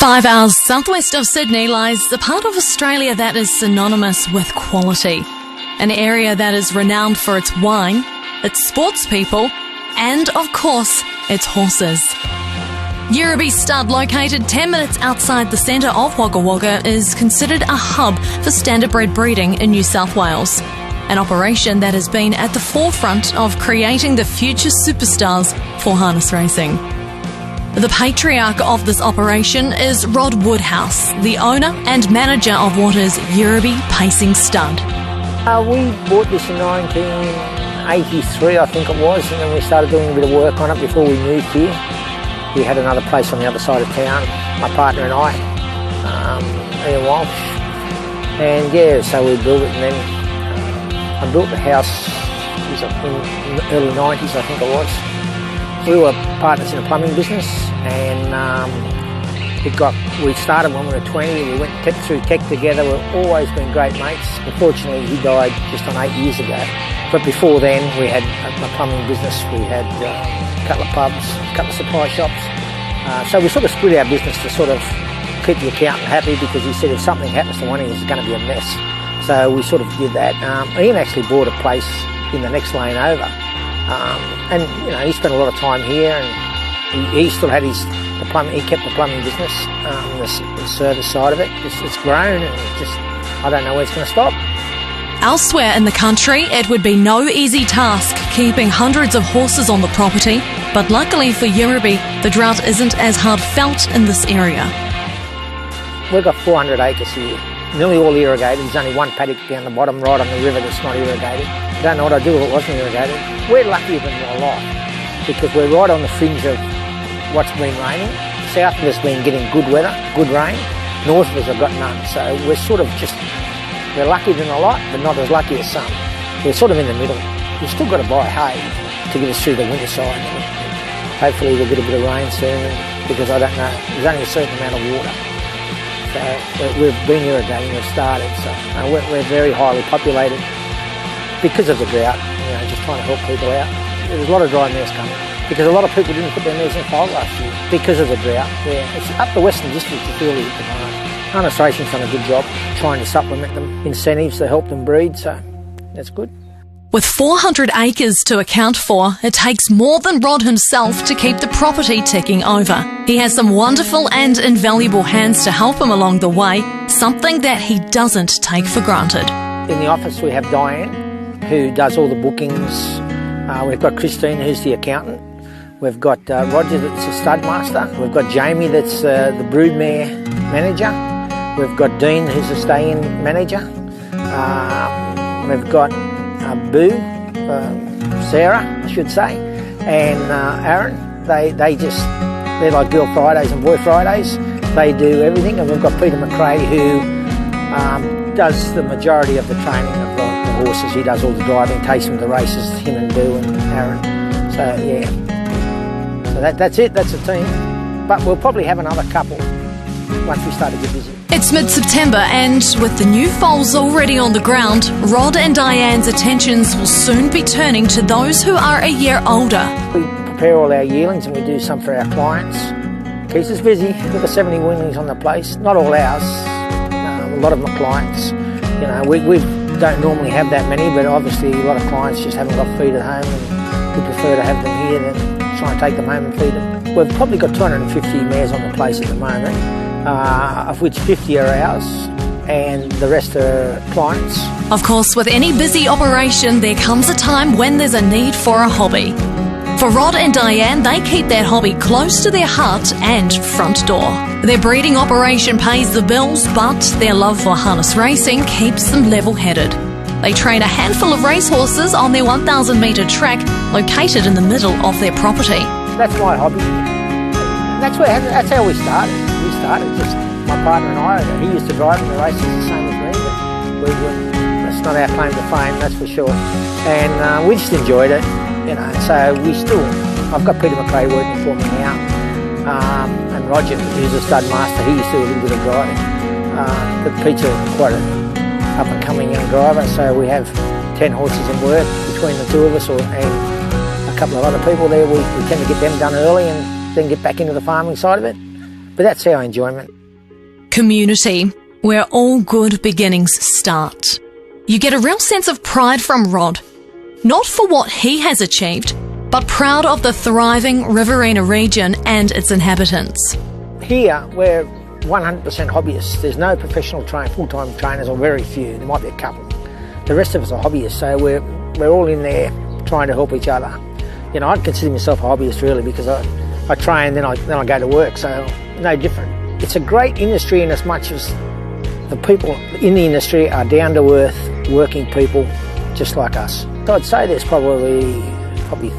5 hours southwest of Sydney lies a part of Australia that is synonymous with quality. An area that is renowned for its wine, its sports people, and, of course, its horses. Yirribee stud, located 10 minutes outside the centre of Wagga Wagga, is considered a hub for standardbred breeding in New South Wales. An operation that has been at the forefront of creating the future superstars for harness racing. The patriarch of this operation is Rod Woodhouse, the owner and manager of what is Yirribee Pacing Stud. We bought this in 1983, I think it was, and then we started doing a bit of work on it before we moved here. We had another place on the other side of town, my partner and I, Ian Walsh, and yeah, so we built it, and then I built the house in the early 90s, I think it was. We were partners in a plumbing business, and we started when we were 20. We went through tech together. We've always been great mates. Unfortunately, he died just on 8 years ago. But before then, we had a plumbing business. We had a couple of pubs, a couple of supply shops. So we sort of split our business to sort of keep the accountant happy, because he said if something happens to one of us, it's going to be a mess. So we sort of did that. Ian actually bought a place in the next lane over. And you know, he spent a lot of time here, and he still had the plumbing. He kept the plumbing business, the service side of it. It's grown, and I don't know where it's going to stop. Elsewhere in the country, it would be no easy task keeping hundreds of horses on the property, but luckily for Yirribee, the drought isn't as hard felt in this area. We've got 400 acres here, nearly all irrigated. There's only one paddock down the bottom right on the river that's not irrigated. I don't know what I'd do if it wasn't irrigated. We're luckier than a lot, because we're right on the fringe of what's been raining. South of us been getting good weather, good rain. North of us have got none. So we're sort of we're luckier than a lot, but not as lucky as some. We're sort of in the middle. We've still got to buy hay to get us through the winter side. Hopefully we'll get a bit of rain soon, because I don't know, there's only a certain amount of water. So we've been irrigating, we've started, so we're very highly populated because of the drought, just trying to help people out. There's a lot of dry mares coming, because a lot of people didn't put their mares in foal last year because of the drought. Yeah, it's up the Western District is really at the moment. Harness Racing's done a good job trying to supplement them, incentives to help them breed, so that's good. With 400 acres to account for, it takes more than Rod himself to keep the property ticking over. He has some wonderful and invaluable hands to help him along the way, something that he doesn't take for granted. In the office we have Diane, who does all the bookings. We've got Christine, who's the accountant. We've got Roger, that's the stud master. We've got Jamie, that's the broodmare manager. We've got Dean, who's the stay-in manager. We've got Boo, Sarah, I should say, and Aaron. They're like Girl Fridays and Boy Fridays. They do everything. And we've got Peter McRae, who does the majority of the training of the horses. He does all the driving, takes them to races, him and Boo and Aaron. So yeah, so that's it, that's a team. But we'll probably have another couple once we start to get busy. It's mid-September, and with the new foals already on the ground, Rod and Diane's attentions will soon be turning to those who are a year older. We prepare all our yearlings, and we do some for our clients. Keeps us busy. We've got 70 weanlings on the place. Not all ours. A lot of them are clients. We don't normally have that many, but obviously a lot of clients just haven't got feed at home, and we prefer to have them here than try and take them home and feed them. We've probably got 250 mares on the place at the moment, of which 50 are ours and the rest are clients. Of course, with any busy operation, there comes a time when there's a need for a hobby. For Rod and Diane, they keep that hobby close to their heart and front door. Their breeding operation pays the bills, but their love for harness racing keeps them level-headed. They train a handful of racehorses on their 1,000-metre track located in the middle of their property. That's my hobby. That's how we started. We started just my partner and I. He used to drive in the races the same as me, but that's not our claim to fame, that's for sure. And we just enjoyed it, So I've got Peter McRae working for me now, and Roger, who's a stud master. He used to do a little bit of driving. But Peter's quite an up-and-coming young driver, so we have 10 horses in work between the two of us, and a couple of other people there. We tend to get them done early and then get back into the farming side of it. But that's our enjoyment. community where all good beginnings start. You get a real sense of pride from Rod, not for what he has achieved, but proud of the thriving Riverina region and its inhabitants. Here, we're 100% hobbyists. There's no professional full-time trainers, or very few. There might be a couple. The rest of us are hobbyists, so we're all in there trying to help each other. You know, I'd consider myself a hobbyist really, because I train, then I go to work, so no different. It's a great industry in as much as the people in the industry are down-to-earth, working people just like us. So I'd say there's probably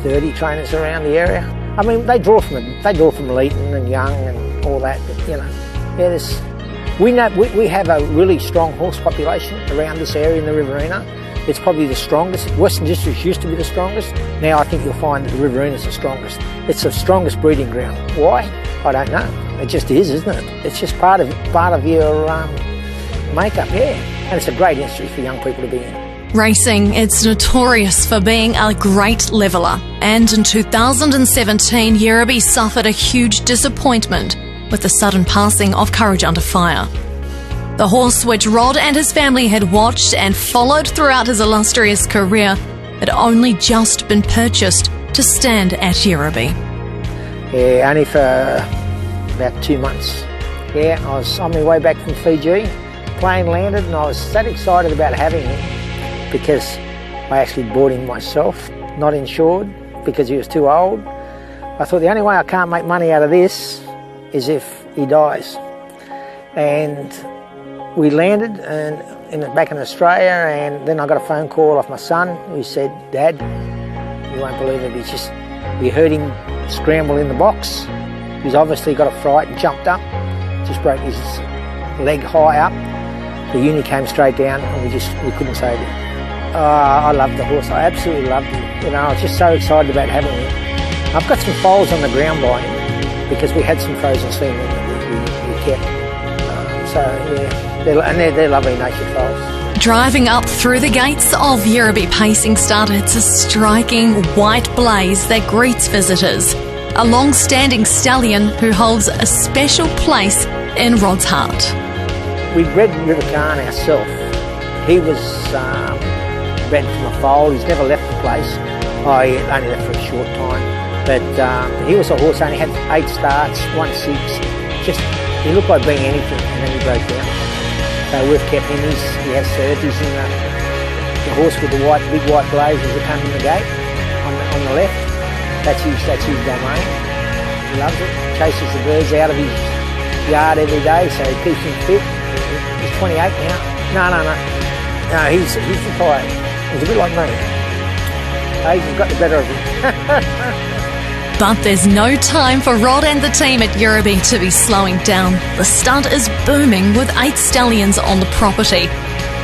30 trainers around the area. I mean, they draw from Leeton and Young and all that, but, you know. Yeah, we have a really strong horse population around this area in the Riverina. It's probably the strongest. Western Districts used to be the strongest. Now I think you'll find that the Riverina's the strongest. It's the strongest breeding ground. Why? I don't know. It just is, isn't it? It's just part of your makeup, yeah. And it's a great industry for young people to be in. Racing, it's notorious for being a great leveller. And in 2017, Yirribee suffered a huge disappointment with the sudden passing of Courage Under Fire. The horse which Rod and his family had watched and followed throughout his illustrious career had only just been purchased to stand at Yirribee. Yeah, only for about 2 months. Yeah, I was on my way back from Fiji. Plane landed and I was that excited about having him because I actually bought him myself, not insured, because he was too old. I thought the only way I can't make money out of this is if he dies. And we landed back in Australia, and then I got a phone call off my son who said, "Dad, you won't believe it, we heard him scramble in the box. He's obviously got a fright and jumped up, just broke his leg high up. The uni came straight down and we couldn't save him." I loved the horse, I absolutely loved him. You know, I was just so excited about having him. I've got some foals on the ground by him because we had some frozen semen that we kept. So yeah. They're lovely nature foals. Driving up through the gates of Yirribee Pacing Stud, it's a striking white blaze that greets visitors. A long-standing stallion who holds a special place in Rod's heart. We bred River Khan ourselves. He was bred from a foal. He's never left the place. I only left for a short time. But he was a horse, only had 8 starts, 1 6. He looked like being anything, and then he broke down. So we've kept him. He has surgeries in the horse with the big white blazes that come in the gate on the left. That's his domain. He loves it. Chases the birds out of his yard every day, so he keeps him fit. He's 28 now. No, he's retired. He's a bit like me. Age has got the better of him. But there's no time for Rod and the team at Yirribee to be slowing down. The stud is booming with 8 stallions on the property.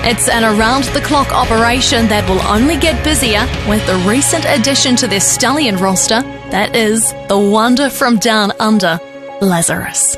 It's an around-the-clock operation that will only get busier with the recent addition to their stallion roster, that is, the wonder from down under, Lazarus.